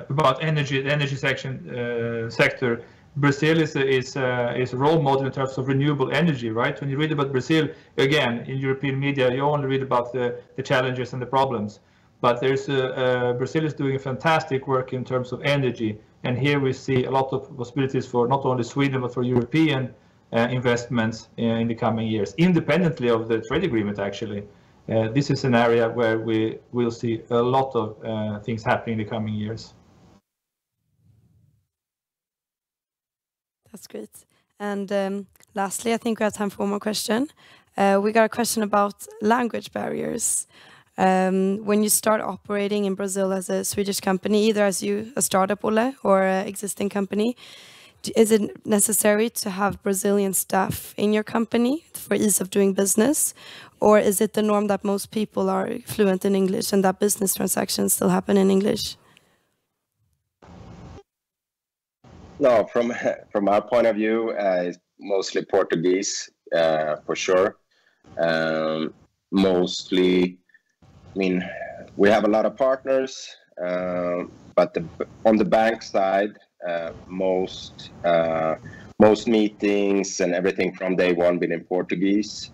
about energy, the energy sector. Brazil is a role model in terms of renewable energy, right? When you read about Brazil, again, in European media, you only read about the challenges and the problems. But there's Brazil is doing a fantastic work in terms of energy, and here we see a lot of possibilities for not only Sweden but for European investments in the coming years, independently of the trade agreement. Actually, this is an area where we will see a lot of things happening in the coming years. That's great. And lastly, I think we have time for one more question. We got a question about language barriers. When you start operating in Brazil as a Swedish company, either as a startup, Olle, or an existing company, is it necessary to have Brazilian staff in your company for ease of doing business? Or is it the norm that most people are fluent in English and that business transactions still happen in English? No, from our point of view, it's mostly Portuguese, for sure. Mostly, I mean, we have a lot of partners, but on the bank side, most meetings and everything from day one been in Portuguese.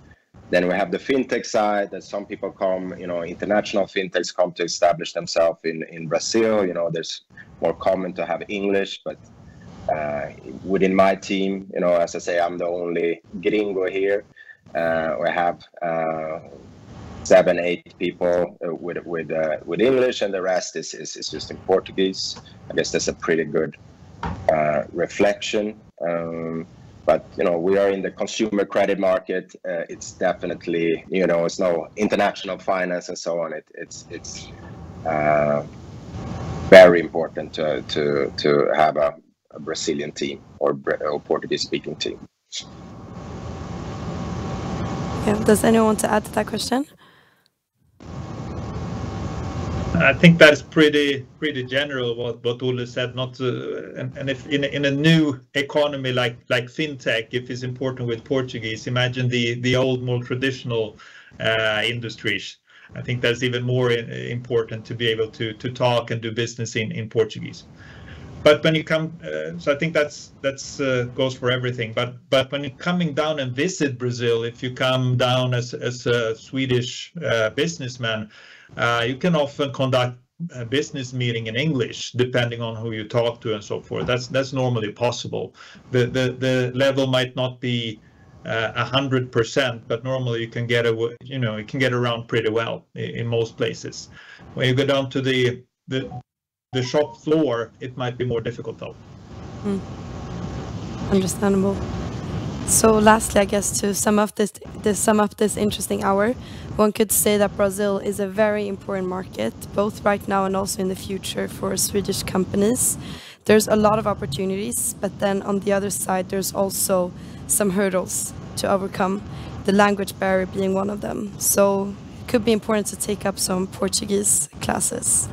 Then we have the fintech side that some people come, international fintechs come to establish themselves in Brazil. There's more common to have English, but within my team, as I say, I'm the only gringo here. We have 7-8 people with English, and the rest is just in Portuguese. I guess that's a pretty good reflection. But we are in the consumer credit market. It's definitely it's no international finance and so on. It's very important to have a Brazilian team or Portuguese speaking team. Yeah. Does anyone want to add to that question? I think that's pretty general what Olle said. And if in a new economy like fintech, if it's important with Portuguese, imagine the old, more traditional industries. I think that's even more important to be able to talk and do business in Portuguese. But when you come, so I think that's goes for everything. But when you're coming down and visit Brazil, if you come down as a Swedish businessman, you can often conduct a business meeting in English, depending on who you talk to and so forth. That's normally possible. The level might not be 100%, but normally you can get around pretty well in most places. When you go down to the shop floor, it might be more difficult though. Understandable. So lastly, I guess to sum up this interesting hour, one could say that Brazil is a very important market, both right now and also in the future for Swedish companies. There's a lot of opportunities, but then on the other side, there's also some hurdles to overcome, the language barrier being one of them. So it could be important to take up some Portuguese classes.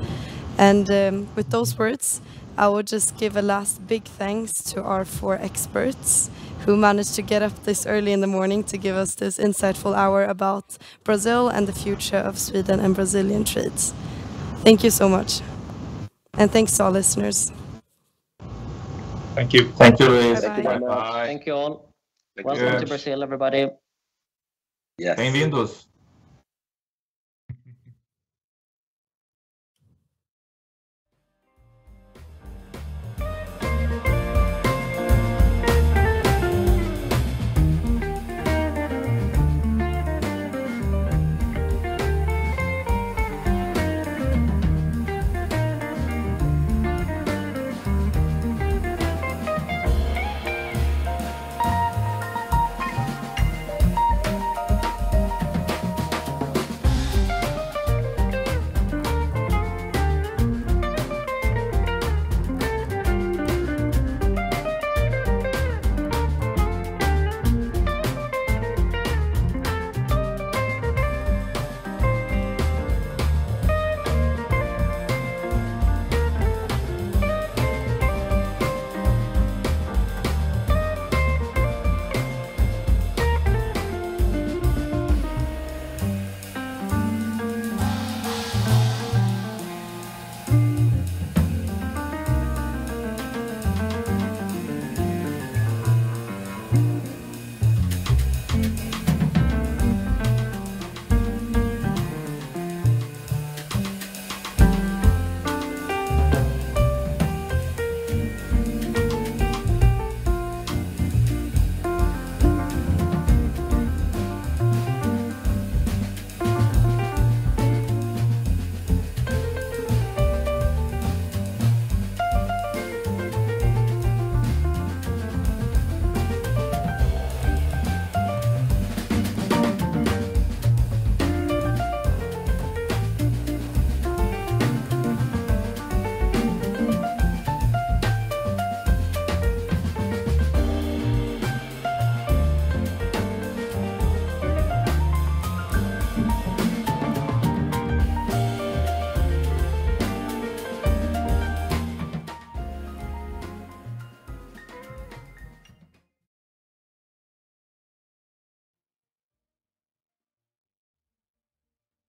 And with those words, I will just give a last big thanks to our 4 experts who managed to get up this early in the morning to give us this insightful hour about Brazil and the future of Sweden and Brazilian trades. Thank you so much. And thanks to all listeners. Thank you. Thank you, Louise. Bye-bye. Thank you very much. Thank you all. Thank you. Welcome to Brazil, everybody. Yes. Bem-vindos.